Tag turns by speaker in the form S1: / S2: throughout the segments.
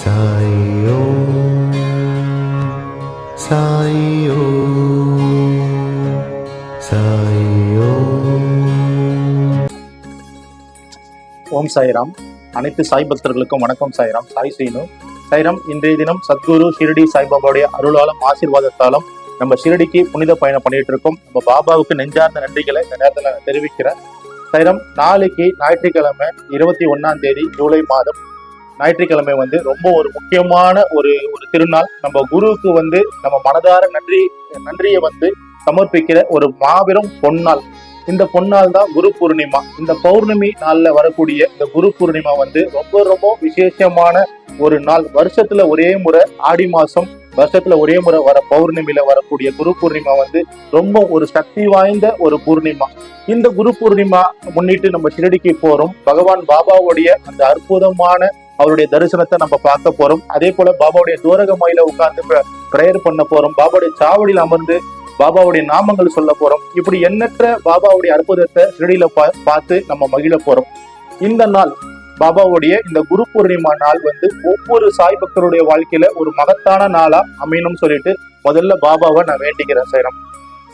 S1: சாய் ஓம் சாய் ஓம் சாய் ஓம்.
S2: ஓம் சாய்ராம். அனைத்து சாய் பக்தர்களுக்கும் வணக்கம். சாய்ராம். சாய் சீனு. சாய்ராம். இன்றைய தினம் சத்குரு ஷிரடி சாய்பாபாவுடைய அருளாலும் ஆசீர்வாதத்தாலும் நம்ம ஷிரடிக்கு புனித பயணம் பண்ணிட்டு இருக்கோம். நம்ம பாபாவுக்கு நெஞ்சார்ந்த நன்றிகளை இந்த நேரத்தில் நான் தெரிவிக்கிறேன். சாய்ராம், நாளைக்கு ஞாயிற்றுக்கிழமை 21ஆம் தேதி ஜூலை மாதம் ஞாயிற்றுக்கிழமை ரொம்ப ஒரு முக்கியமான ஒரு திருநாள். நம்ம குருவுக்கு நம்ம மனதார நன்றியை சமர்ப்பிக்கிற ஒரு மாபெரும் பொன்னாள். இந்த பொன்னாள் தான் குரு பூர்ணிமா. இந்த பௌர்ணமி நாள்ல வரக்கூடிய இந்த குரு பூர்ணிமா ரொம்ப ரொம்ப விசேஷமான ஒரு நாள். வருஷத்துல ஒரே முறை ஆடி மாசம் வருஷத்துல ஒரே முறை வர பௌர்ணமியில வரக்கூடிய குரு பூர்ணிமா ரொம்ப ஒரு சக்தி வாய்ந்த ஒரு பூர்ணிமா. இந்த குரு பூர்ணிமா முன்னிட்டு நம்ம ஷிரடிக்கு போறோம். பகவான் பாபாவுடைய அந்த அற்புதமான அவருடைய தரிசனத்தை நம்ம பார்க்க போறோம். அதே போல பாபாவுடைய தூரகமாயில உட்கார்ந்து பிரேயர் பண்ண போறோம். பாபாவுடைய சாவடியில் அமர்ந்து பாபாவுடைய நாமங்கள் சொல்ல போறோம். இப்படி எண்ணற்ற பாபாவுடைய அற்புதத்தை ஷிரடியில பார்த்து நம்ம மகிழ போறோம். இந்த நாள் பாபாவுடைய இந்த குரு பூர்ணிமா நாள் ஒவ்வொரு சாய் பக்தருடைய வாழ்க்கையில ஒரு மகத்தான நாளா அமையணும்னு சொல்லிட்டு முதல்ல பாபாவை நான் வேண்டிக்கிறேன்.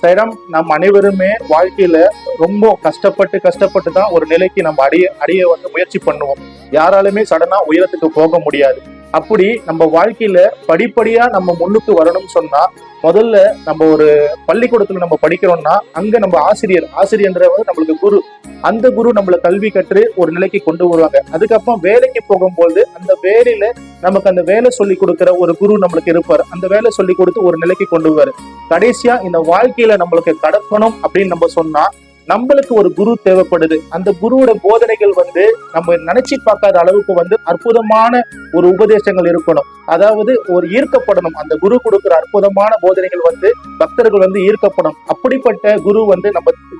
S2: சாய்ராம், நம் அனைவருமே வாழ்க்கையில ரொம்ப கஷ்டப்பட்டு தான் ஒரு நிலைக்கு நம்ம அடைய முயற்சி பண்ணுவோம். யாராலுமே சடனா உயரத்துக்கு போக முடியாது. அப்படி நம்ம வாழ்க்கையில படிப்படியா நம்ம முன்னுக்கு வரணும்னு சொன்னா முதல்ல நம்ம ஒரு பள்ளிக்கூடத்துல நம்ம படிக்கிறோம்னா அங்க நம்ம ஆசிரியர்ன்றவர் நம்மளுக்கு குரு. அந்த குரு நம்மள கல்வி கற்று ஒரு நிலைக்கு கொண்டு வருவாங்க. அதுக்கப்புறம் வேலைக்கு போகும்போது அந்த வேலையில நமக்கு அந்த வேலை சொல்லி கொடுக்கிற ஒரு குரு நம்மளுக்கு இருப்பாரு. அந்த வேலை சொல்லி கொடுத்து ஒரு நிலைக்கு கொண்டு வருவாரு. கடைசியா இந்த வாழ்க்கையில நம்மளுக்கு கடக்கணும் அப்படின்னு நம்ம சொன்னா நம்மளுக்கு ஒரு குரு தேவைப்படுது. அந்த குருவோட போதனைகள் நம்ம நினைச்சு பார்க்காத அளவுக்கு அற்புதமான ஒரு உபதேசங்கள் இருக்கணும். அதாவது ஒரு ஈர்க்கப்படணும். அந்த குரு கொடுக்கிற அற்புதமான போதனைகள் பக்தர்கள் ஈர்க்கப்படும். அப்படிப்பட்ட குரு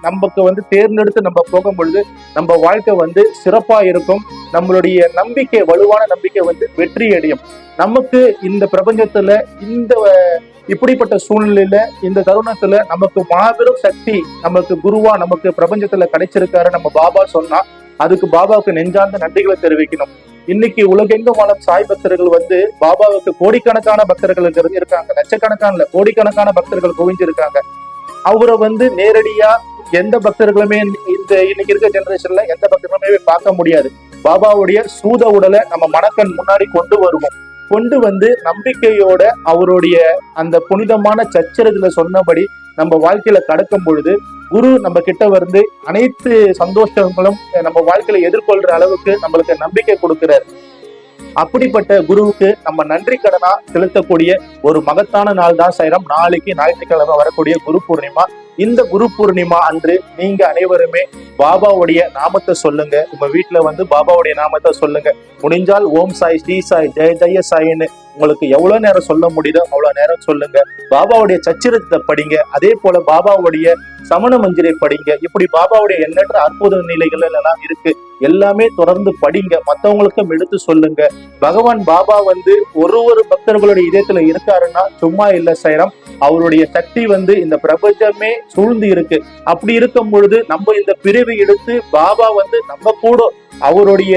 S2: நமக்கு தேர்ந்தெடுத்து நம்ம போகும் பொழுது நம்ம வாழ்க்கை சிறப்பா இருக்கும். நம்மளுடைய நம்பிக்கை, வலுவான நம்பிக்கை வெற்றி அடையும். நமக்கு இந்த பிரபஞ்சத்துல இப்படிப்பட்ட சூழ்நிலையில இந்த தருணத்துல நமக்கு மாபெரும் சக்தி நமக்கு குருவா நமக்கு பிரபஞ்சத்துல கிடைச்சிருக்காரு நம்ம பாபா சொன்னா அதுக்கு பாபாவுக்கு நெஞ்சார்ந்த நன்றிகளை தெரிவிக்கணும். இன்னைக்கு உலகெங்கும் வாழும் சாய் பக்தர்கள் பாபாவுக்கு கோடிக்கணக்கான பக்தர்கள் இருக்காங்க. லட்சக்கணக்கான கோடிக்கணக்கான பக்தர்கள் குவிஞ்சிருக்காங்க. அவரை நேரடியா எந்த பக்தர்களுமே இன்னைக்கு இருக்க ஜெனரேஷன்ல எந்த பக்தர்களுமே பார்க்க முடியாது. பாபாவுடைய சூத உடலை நம்ம மனக்கண் முன்னாடி கொண்டு நம்பிக்கையோட அவருடைய அந்த புனிதமான சச்சரத்துல சொன்னபடி நம்ம வாழ்க்கையில கடக்கும் பொழுது குரு நம்ம கிட்ட அனைத்து சந்தோஷங்களும் நம்ம வாழ்க்கையில எதிர்கொள்ற அளவுக்கு நம்மளுக்கு நம்பிக்கை கொடுக்கிறார். அப்படிப்பட்ட குருவுக்கு நம்ம நன்றி கடனா செலுத்தக்கூடிய ஒரு மகத்தான நாள் தான் சாய்ராம். நாளைக்கு ஞாயிற்றுக்கிழமை வரக்கூடிய குரு பூர்ணிமா. இந்த குரு பூர்ணிமா அன்று நீங்க அனைவருமே பாபாவுடைய நாமத்தை சொல்லுங்க. உங்க வீட்டுல பாபாவுடைய நாமத்தை சொல்லுங்க. முடிஞ்சால் ஓம் சாய், ஸ்ரீ சாய், ஜெய ஜெய சாயின்னு உங்களுக்கு எவ்வளவு நேரம் சொல்ல முடியுதோ அவ்வளவு நேரம் சொல்லுங்க. பாபாவுடைய சச்சிரத்தை படிங்க. அதே போல பாபாவுடைய சமண மஞ்சிரை படிங்க. இப்படி பாபாவுடைய எண்ணற்ற அற்புத நிலைகள் எல்லாம் இருக்கு. எல்லாமே தொடர்ந்து படிங்க. மற்றவங்களுக்கும் எடுத்து சொல்லுங்க. பகவான் பாபா ஒரு பக்தர்களுடைய இதயத்துல இருக்காருன்னா சும்மா இல்ல சாய்ராம். அவருடைய சக்தி இந்த பிரபஞ்சமே சூழ்ந்து இருக்கு. அப்படி இருக்கும் பொழுது நம்ம இந்த பிரிவு எடுத்து பாபா நம்ம கூட அவருடைய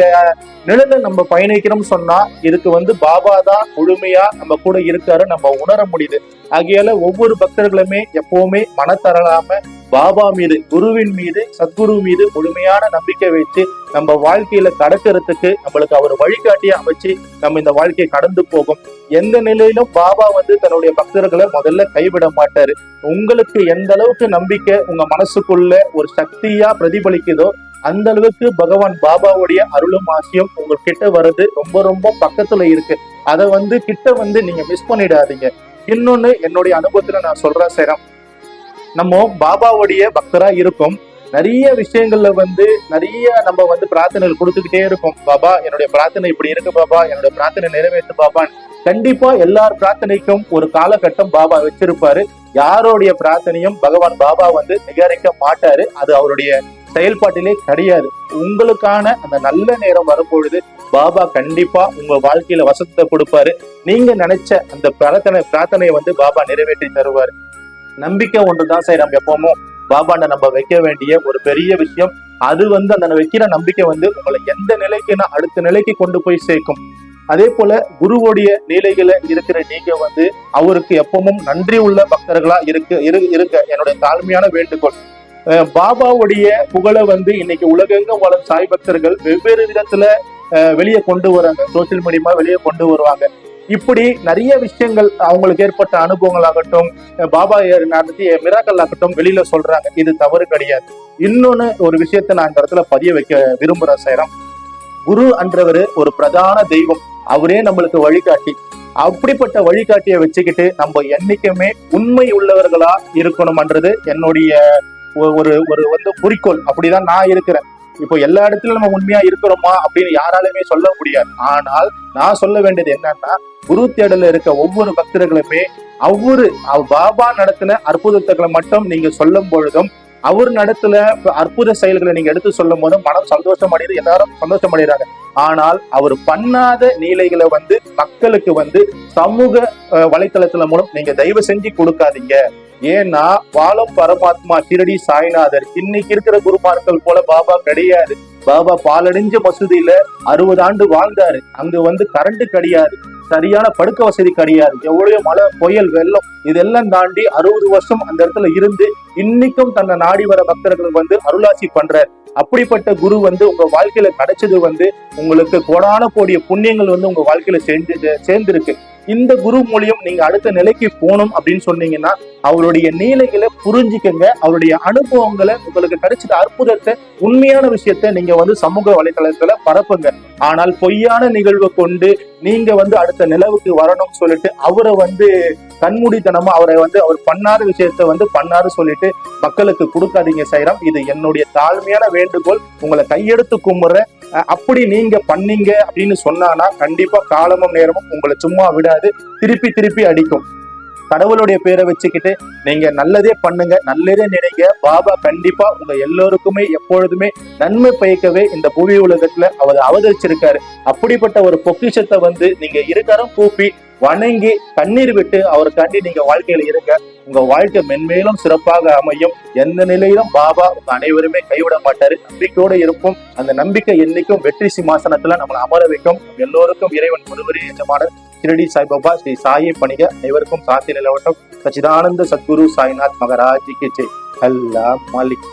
S2: நிழல நம்ம பயணிக்கிறோம் சொன்னா இதுக்கு பாபா தான் முழுமையா நம்ம கூட இருக்காரு நம்ம உணர முடியுது. ஆகையால ஒவ்வொரு பக்தர்களுமே எப்பவுமே மனத்தரலாம பாபா மீது, குருவின் மீது, சத்குரு மீது முழுமையான நம்பிக்கை வச்சு நம்ம வாழ்க்கையில கடக்கிறதுக்கு நம்மளுக்கு அவர் வழிகாட்டிய அமைச்சு நம்ம இந்த வாழ்க்கையை கடந்து போகும். எந்த நிலையிலும் பாபா தன்னுடைய பக்தர்களை முதல்ல கைவிட மாட்டாரு. உங்களுக்கு எந்த அளவுக்கு நம்பிக்கை உங்க மனசுக்குள்ள ஒரு சக்தியா பிரதிபலிக்குதோ அந்த அளவுக்கு பகவான் பாபாவுடைய அருளும் ஆசியும் உங்ககிட்ட வர்றது ரொம்ப ரொம்ப பக்கத்துல இருக்கு. அதை கிட்ட நீங்க மிஸ் பண்ணிடாதீங்க. இன்னொன்னு என்னுடைய அனுபவத்துல நான் சொல்றேன் சாய்ராம். நம்ம பாபாவுடைய பக்தரா இருக்கும். நிறைய விஷயங்கள்ல நிறைய நம்ம பிரார்த்தனைகள் கொடுத்துக்கிட்டே இருக்கும். பாபா என்னுடைய பிரார்த்தனை இப்படி இருக்கு, பாபா என்னுடைய பிரார்த்தனை நிறைவேற்று பாபான்னு. கண்டிப்பா எல்லார் பிரார்த்தனைக்கும் ஒரு காலகட்டம் பாபா வச்சிருப்பாரு. யாரோடைய பிரார்த்தனையும் பகவான் பாபா நிகரிக்க மாட்டாரு. அது அவருடைய செயல்பாட்டிலே கிடையாது. உங்களுக்கான அந்த நல்ல நேரம் வரும்பொழுது பாபா கண்டிப்பா உங்க வாழ்க்கையில வசத்தை கொடுப்பாரு. நீங்க நினைச்ச அந்த பிரார்த்தனையை பாபா நிறைவேற்றி தருவாரு. நம்பிக்கை ஒன்றுதான் சார். நம்ம எப்பவும் பாபாண்ட நம்ம வைக்க வேண்டிய ஒரு பெரிய விஷயம். அது அந்த வைக்கிற நம்பிக்கை உங்களை எந்த நிலைக்குன்னா அடுத்த நிலைக்கு கொண்டு போய் சேர்க்கும். அதே போல குருவோடைய நிலைகளை இருக்கிற நீங்க வந்து அவருக்கு எப்பவும் நன்றி உள்ள பக்தர்களா இருக்க என்னுடைய தாழ்மையான வேண்டுகோள். பாபாவுடைய புகழை வந்து இன்னைக்கு உலகெங்கும் வாழும் சாய் பக்தர்கள் வெவ்வேறு விதத்துல வெளியே கொண்டு வராங்க, சோசியல் மீடியா வெளியே கொண்டு வருவாங்க. இப்படி நிறைய விஷயங்கள் அவங்களுக்கு ஏற்பட்ட அனுபவங்கள் ஆகட்டும், பாபா நடத்திய மிராக்கள் ஆகட்டும் வெளியில சொல்றாங்க. இது தவறு கிடையாது. இன்னொன்னு ஒரு விஷயத்த நான் இந்த இடத்துல பதிய வைக்க விரும்புறேன் சாய்ராம். குரு என்றவர் ஒரு பிரதான தெய்வம், அவரே நம்மளுக்கு வழிகாட்டி. அப்படிப்பட்ட வழிகாட்டியை வச்சுக்கிட்டு நம்ம என்னைக்குமே உண்மை உள்ளவர்களா இருக்கணும்ன்றது என்னுடைய ஒரு ஒரு வந்து குறிக்கோள். அப்படிதான் நான் இருக்கிறேன். இப்போ எல்லா இடத்துலயும் நம்ம உண்மையா இருக்கிறோமா அப்படின்னு யாராலுமே சொல்ல முடியாது. ஆனால் நான் சொல்ல வேண்டியது என்னன்னா, குரு தேடல இருக்க ஒவ்வொரு பக்தர்களுமே பாபா நடத்தின அற்புதத்துகளை மட்டும் நீங்க சொல்லும் பொழுதும், அவர் நடத்துல அற்புத செயல்களை நீங்க எடுத்து சொல்லும் போதும் மனம் சந்தோஷம் அடையுது, எல்லாரும் சந்தோஷம் அடைகிறாங்க. ஆனால் அவர் பண்ணாத நீலைகளை வந்து மக்களுக்கு வந்து சமூக வலைத்தளத்துல மூலம் நீங்க தயவு செஞ்சு கொடுக்காதீங்க. ஏன்னா வாழும் பரமாத்மா ஷிரடி சாய்நாதர் இன்னைக்கு இருக்கிற குருமார்கள் போல பாபா கிடையாது. பாபா பாலடைஞ்ச மசூதியில 60 ஆண்டு வாழ்ந்தாரு. அங்க வந்து கரண்ட் கிடையாது, சரியான படுக்க வசதி கிடையாது, எவ்வளவு மழை புயல் வெள்ளம் இதெல்லாம் தாண்டி 60 வருஷம் அந்த இடத்துல இருந்து இன்னைக்கும் தன்னை நாடி வர பக்தர்கள் வந்து அருளாட்சி பண்றார். அப்படிப்பட்ட குரு வந்து உங்க வாழ்க்கையில கிடைச்சது வந்து உங்களுக்கு கோடான கோடிய புண்ணியங்கள் வந்து உங்க வாழ்க்கையில சேர்ந்திருக்கு. இந்த குரு மூலியம் நீங்க அடுத்த நிலைக்கு போகணும் அப்படின்னு சொன்னீங்கன்னா அவருடைய நீலைகளை புரிஞ்சுக்கங்க, அவருடைய அனுபவங்களை, உங்களுக்கு கிடைச்ச அற்புதத்தை, உண்மையான விஷயத்த நீங்க வந்து சமூக வலைதளத்துல பரப்புங்க. ஆனால் பொய்யான நிகழ்வை கொண்டு நீங்க வந்து அடுத்த நிலவுக்கு வரணும்னு சொல்லிட்டு அவரை வந்து கண்மூடித்தனமா அவர் பண்ணாத விஷயத்த வந்து பண்ணாரு சொல்லிட்டு மக்களுக்கு கொடுக்காதீங்க சாய்ராம். இது என்னுடைய தாழ்மையான வேண்டுகோள். உங்களை கையெடுத்து கும்பிடுறேன். அப்படி நீங்க பண்ணீங்க அப்படின்னு சொன்னானா கண்டிப்பா காலமும் நேரமும் உங்களை சும்மா விடாது, திருப்பி திருப்பி அடிக்கும். கடவுளுடைய பேரை வச்சுக்கிட்டு நீங்க நல்லதே பண்ணுங்க, நல்லதே நினைங்க. பாபா கண்டிப்பா உங்க எல்லோருக்குமே எப்பொழுதுமே நன்மை பயக்கவே இந்த புவி உலகத்துல அவர் அவதரிச்சிருக்காரு. அப்படிப்பட்ட ஒரு பொக்கிஷத்தை வந்து நீங்க இருக்கரும் கூப்பி வணங்கி கண்ணீர் விட்டு அவருக்காண்டி நீங்க வாழ்க்கையில இருங்க. உங்க வாழ்க்கை மென்மேலும் சிறப்பாக அமையும். எந்த நிலையிலும் பாபா உங்க அனைவருமே கைவிட மாட்டாரு. நம்பிக்கையோடு இருப்போம். அந்த நம்பிக்கை என்னைக்கும் வெற்றி சிம்மாசனத்துல நம்மளை அமர வைக்கும். எல்லோருக்கும் இறைவன் ஒருவரே எஜமான ஷிரடி சாய்பாபா ஸ்ரீ சாயை பணிக அனைவருக்கும் சாந்தி நிலவட்டும். சச்சிதானந்த சத்குரு சாய்நாத் மகாராஜ் கி ஜெய். அல்லாஹ் மாலிக்.